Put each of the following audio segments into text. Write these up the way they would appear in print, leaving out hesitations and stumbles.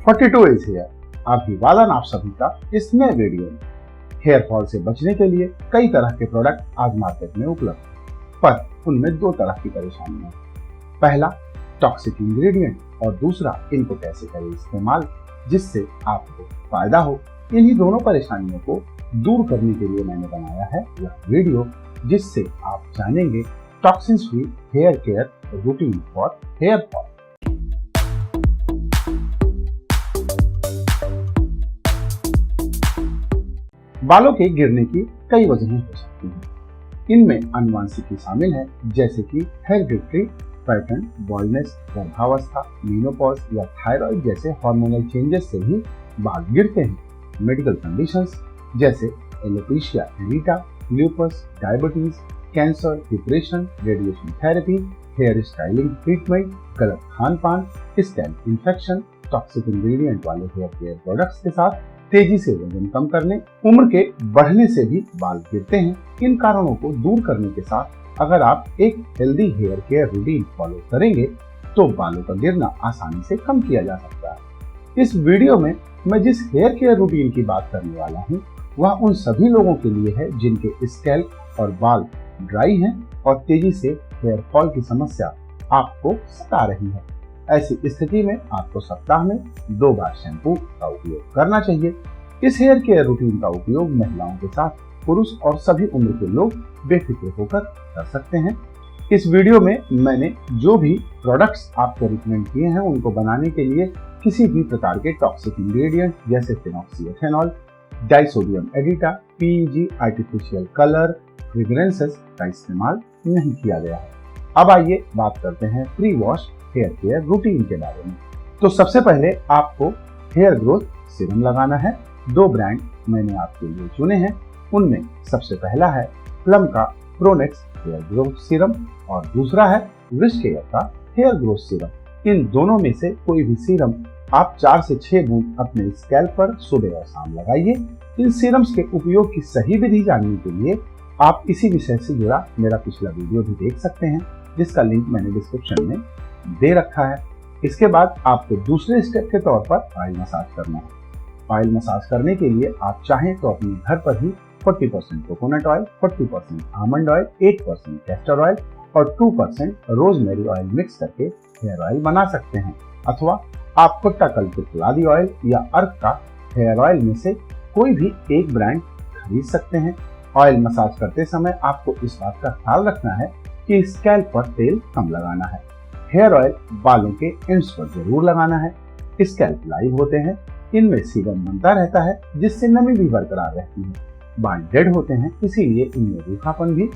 42 is here. अभिवादन आप सभी का इस नए वीडियो में। हेयर फॉल से बचने के लिए कई तरह के प्रोडक्ट आज मार्केट में उपलब्ध हैं, पर उनमें दो तरह की परेशानियां हैं। पहला, टॉक्सिक इंग्रेडिएंट, और दूसरा, इनको कैसे करें इस्तेमाल जिससे आपको फायदा हो। इन्हीं दोनों परेशानियों को दूर करने के लिए मैंने बनाया है यह वीडियो, जिससे आप जानेंगे toxin free hair care routine for hair fall. बालों के गिरने की कई वजहें हो सकती हैं। इनमें आनुवंशिक ही शामिल है, जैसे कि हेरिडिटरी पैटर्न, बॉल्डनेस, गर्भावस्था, मेनोपॉज या थायराइड जैसे हार्मोनल चेंजेस से भी बाल गिरते हैं। मेडिकल कंडीशंस जैसे alopecia areata, lupus, diabetes, cancer, depression, radiation therapy, hair styling treatment, गलत खान पान, स्कैल्प इंफेक्शन, टॉक्सिक इंग्रेडिएंट वाले हेयर केयर प्रोडक्ट्स के साथ तेजी से वजन कम करने, उम्र के बढ़ने से भी बाल गिरते हैं। इन कारणों को दूर करने के साथ अगर आप एक healthy hair care routine follow करेंगे तो बालों का गिरना आसानी से कम किया जा सकता है। इस वीडियो में मैं जिस हेयर केयर रूटीन की बात करने वाला हूँ वह उन सभी लोगों के लिए है जिनके स्कैल्प और बाल ड्राई हैं और तेजी से हेयर फॉल की समस्या आपको सता रही है। ऐसी स्थिति में आपको सप्ताह में 2 बार शैम्पू का उपयोग करना चाहिए। इस हेयर केयर रूटीन का उपयोग महिलाओं के साथ पुरुष और सभी उम्र के लोग बेफिक्र होकर कर सकते हैं। इस वीडियो में मैंने जो भी प्रोडक्ट्स आपको रिकमेंड किए हैं उनको बनाने के लिए किसी भी प्रकार के टॉक्सिक इंग्रेडिएंट जैसे phenoxyethanol, disodium EDTA, PEG, artificial colour, fragrances का इस्तेमाल नहीं किया गया है। अब आइए बात करते हैं pre wash hair care routine के बारे में। तो सबसे पहले आपको हेयर ग्रोथ सीरम लगाना है। 2 ब्रांड मैंने आपके लिए चुने हैं। उनमें सबसे पहला है प्लम का प्रोनेक्स हेयर ग्रोथ सीरम और दूसरा है विश केयर का हेयर ग्रोथ सीरम। इन दोनों में से कोई भी सीरम आप 4 से 6 बूंद अपने स्कैल्प पर सुबह और शाम लगाइए। इन सीरम्स के उपयोग की सही विधि जानने के लिए आप इसी विषय से जुड़ा मेरा पिछला वीडियो भी देख सकते हैं, जिसका लिंक मैंने डिस्क्रिप्शन में दे रखा है। इसके बाद आपको दूसरे स्टेप के तौर पर ऑयल मसाज करना है। ऑयल मसाज करने के लिए आप चाहें तो अपने घर पर ही 40% coconut oil, 40% almond oil, 8% castor oil और 2% रोजमेरी ऑयल मिक्स करके हेयर ऑयल बना सकते हैं। अथवा आप कोट्टाकल्पित लादी ऑयल या अर्क का हेयर ऑयल में से कोई भी एक ब्रांड खरीद सकते हैं। ऑयल मसाज करते समय आपको इस बात का ख्याल रखना है कि स्कैल्प पर तेल कम लगाना है। हेयर ऑयल बालों के एंड्स पर जरूर लगाना है। स्कैल्प लाइव होते हैं, इनमें सीरम बनता रहता है जिससे नमी भी बरकरार रहती है। बाल डेड होते हैं, इसीलिए इनमें रूखापन भी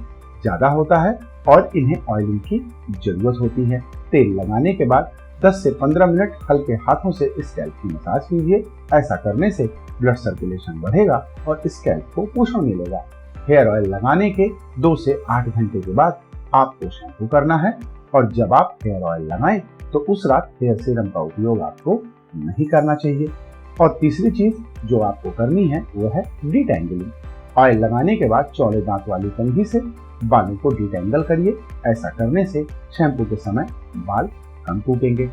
ज्यादा होता है और इन्हें ऑयलिंग की जरूरत होती है। तेल लगाने के बाद 10 से 15 मिनट हल्के हाथों से स्कैल्प की मसाज कीजिए। ऐसा करने से ब्लड सर्कुलेशन बढ़ेगा और स्कैल्प को पोषण मिलेगा। हेयर ऑयल लगाने के 2 से 8 घंटे के बाद आपको शैम्पू करना है और जब आप हेयर ऑयल लगाएं तो उस रात हेयर सीरम का उपयोग आपको नहीं करना चाहिए। और तीसरी चीज जो आपको करनी है वो है डिटेंगलिंग। ऑयल लगाने के बाद चौड़े दांत वाली कंघी से बालों को डिटेंगल करिए। ऐसा करने से शैम्पू के समय बाल कम टूटेंगे।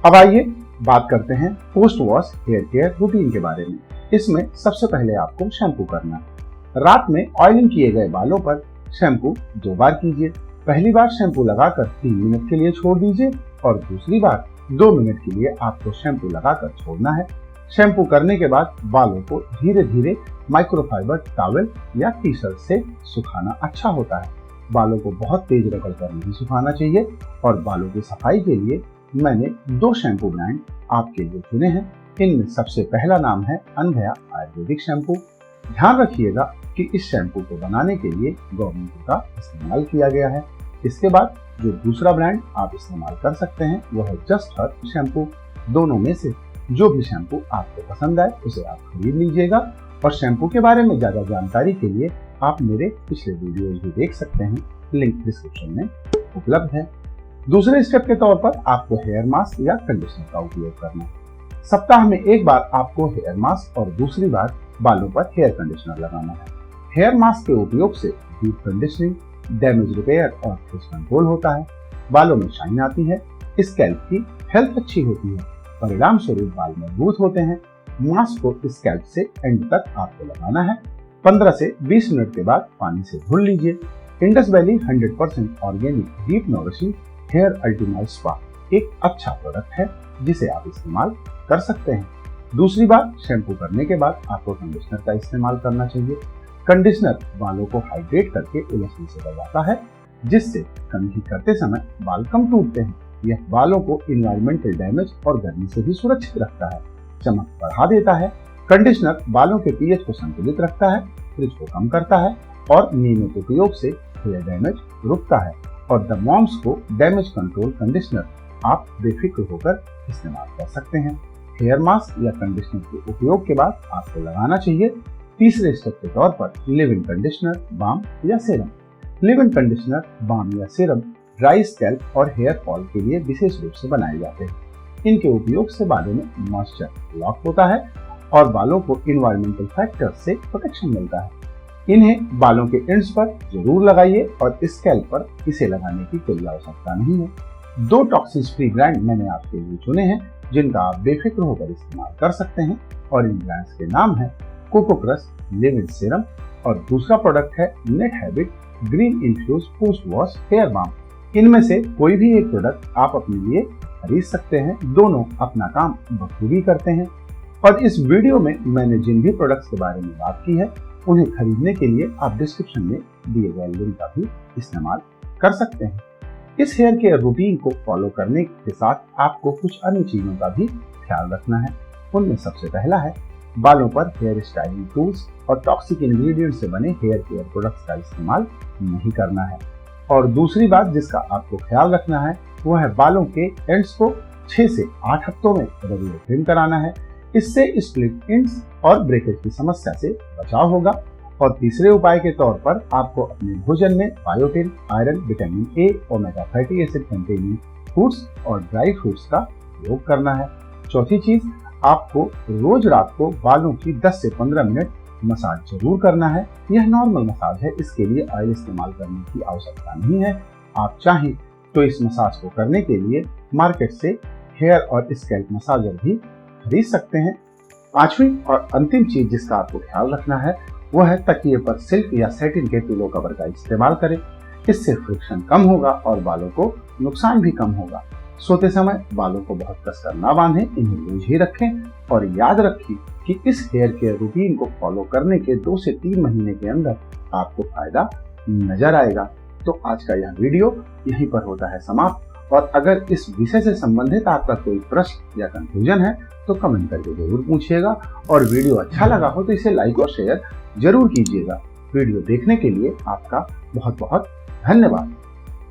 अब आइए बात करते हैं post wash hair care routine के बारे में। इसमें सबसे पहले आपको शैम्पू करना है। रात में ऑयलिंग किए गए बालों पर शैम्पू 2 बार कीजिए। पहली बार शैम्पू लगाकर 3 मिनट के लिए छोड़ दीजिए और दूसरी बार 2 मिनट के लिए आपको शैम्पू लगाकर छोड़ना है। शैम्पू करने के बाद बालों को धीरे धीरे माइक्रोफाइबर टॉवल या टी शर्ट से सुखाना अच्छा होता है। बालों को बहुत तेज रगड़ कर नहीं सुखाना चाहिए। और बालों की सफाई के लिए मैंने 2 शैम्पू ब्रांड आपके लिए चुने हैं। इनमें सबसे पहला नाम है अनभया आयुर्वेदिक शैम्पू। ध्यान रखिएगा कि इस शैम्पू को बनाने के लिए गवर्नमेंट का इस्तेमाल किया गया है। इसके बाद जो दूसरा ब्रांड आप इस्तेमाल कर सकते हैं वो है जस्ट हर्ब शैम्पू। दोनों में से जो भी शैम्पू आपको पसंद आए उसे आप खरीद लीजिएगा। और शैम्पू के बारे में ज्यादा जानकारी के लिए आप मेरे पिछले वीडियोज भी देख सकते हैं, लिंक डिस्क्रिप्शन में उपलब्ध है। दूसरे स्टेप के तौर पर आपको हेयर मास्क या कंडीशनर का उपयोग करना है। सप्ताह में 1 बार आपको हेयर मास्क और दूसरी बार बालों पर हेयर कंडीशनर लगाना है। हेयर मास्क के उपयोग से डीप कंडीशनिंग, डैमेज रिपेयर और फेस कंट्रोल होता है। बालों में शाइन आती है, स्कैल्प की हेल्थ अच्छी होती है। परिणाम स्वरूप बाल मजबूत होते हैं। मास्क को स्कैल्प से एंड तक आपको लगाना है। 15 से 20 मिनट के बाद पानी से धुल लीजिए। Indus Valley 100% organic deep nourishing hair ultimize spa एक अच्छा प्रोडक्ट है जिसे आप इस्तेमाल कर सकते हैं। दूसरी बात, शैम्पू करने के बाद आपको कंडीशनर का इस्तेमाल करना चाहिए। कंडीशनर बालों को हाइड्रेट करके उलझने से बचाता है, जिससे कंघी करते समय बाल कम टूटते हैं। यह बालों को इन्वायरमेंटल डैमेज और गर्मी से भी सुरक्षित रखता है, चमक बढ़ा देता है। कंडीशनर बालों के पीएच को संतुलित रखता है, फ्रिज को कम करता है और नियमित उपयोग से हेयर डैमेज रुकता है। और द मॉम्स को डैमेज कंट्रोल कंडीशनर आप बेफिक्र होकर इस्तेमाल कर सकते हैं। हेयर मास्क या कंडीशनर के उपयोग के बाद आपको लगाना चाहिए तीसरे स्टेप के तौर पर लिव इन कंडीशनर, बाम या serum. Leave in conditioner, balm या सीरम ड्राई स्कैल्प और हेयर फॉल के लिए विशेष रूप से बनाए जाते हैं। इनके उपयोग से बालों में मॉइस्चर लॉक होता है और बालों को इन्वायरमेंटल फैक्टर से प्रोटेक्शन मिलता है। इन्हें बालों के एंड्स पर जरूर लगाइए और स्कैल्प पर इसे लगाने की कोई आवश्यकता नहीं है। 2 टॉक्सिस फ्री ब्रांड मैंने आपके लिए चुने हैं जिनका आप बेफिक्र होकर इस्तेमाल कर सकते हैं और इन ब्रांड्स के नाम है Coco Crush leave in serum और दूसरा प्रोडक्ट है Nat Habit green infuse post wash hair balm. इनमें से कोई भी एक प्रोडक्ट आप अपने लिए खरीद सकते हैं, दोनों अपना काम बखूबी करते हैं। और इस वीडियो में मैंने जिन भी प्रोडक्ट्स के बारे में बात की है उन्हें खरीदने के लिए आप डिस्क्रिप्शन में दिए गए लिंक का भी इस्तेमाल कर सकते हैं। इस हेयर केयर रूटीन को फॉलो करने के साथ आपको कुछ अन्य चीजों का भी ख्याल रखना है। उनमें सबसे पहला है बालों पर हेयर स्टाइलिंग टूल्स और टॉक्सिक इंग्रेडिएंट से बने हेयर केयर प्रोडक्ट्स का इस्तेमाल नहीं करना है। और दूसरी बात जिसका आपको ख्याल रखना है वो है बालों के एंड्स को 6 से 8 हफ्तों में रेगुलर ट्रिम कराना है। इससे स्प्लिट एंड्स और ब्रेकेज की समस्या से बचाव होगा। और तीसरे उपाय के तौर पर आपको अपने भोजन में biotin, iron, vitamin A, omega fatty acid containing fruits और ड्राई फ्रूट्स का उपयोग करना है। चौथी चीज, आपको रोज रात को बालों की 10 से 15 मिनट मसाज जरूर करना है। यह नॉर्मल मसाज है, इसके लिए ऑयल इस्तेमाल करने की आवश्यकता नहीं है। आप चाहें तो इस मसाज को करने के लिए मार्केट से हेयर और स्कैल्प मसाजर भी खरीद सकते हैं। पांचवी और अंतिम चीज जिसका आपको ख्याल रखना है वो है तकिए पर सिल्क या सैटिन के पिलो कवर का इस्तेमाल करें। इससे फ्रिक्शन कम होगा और बालों को नुकसान भी कम होगा। सोते समय बालों को बहुत कसकर ना बांधें, इन्हें लूज ही रखें और याद रखिए कि इस हेयर केयर रूटीन को फॉलो करने के 2 से 3 महीने के अंदर आपको फायदा नजर आएगा। तो आज का यह वीडियो यहीं पर होता है समाप्त। और अगर इस विषय से संबंधित आपका कोई प्रश्न या कंफ्यूजन है तो कमेंट करके जरूर पूछिएगा। और वीडियो अच्छा लगा हो तो इसे लाइक और शेयर जरूर कीजिएगा। वीडियो देखने के लिए आपका बहुत बहुत धन्यवाद।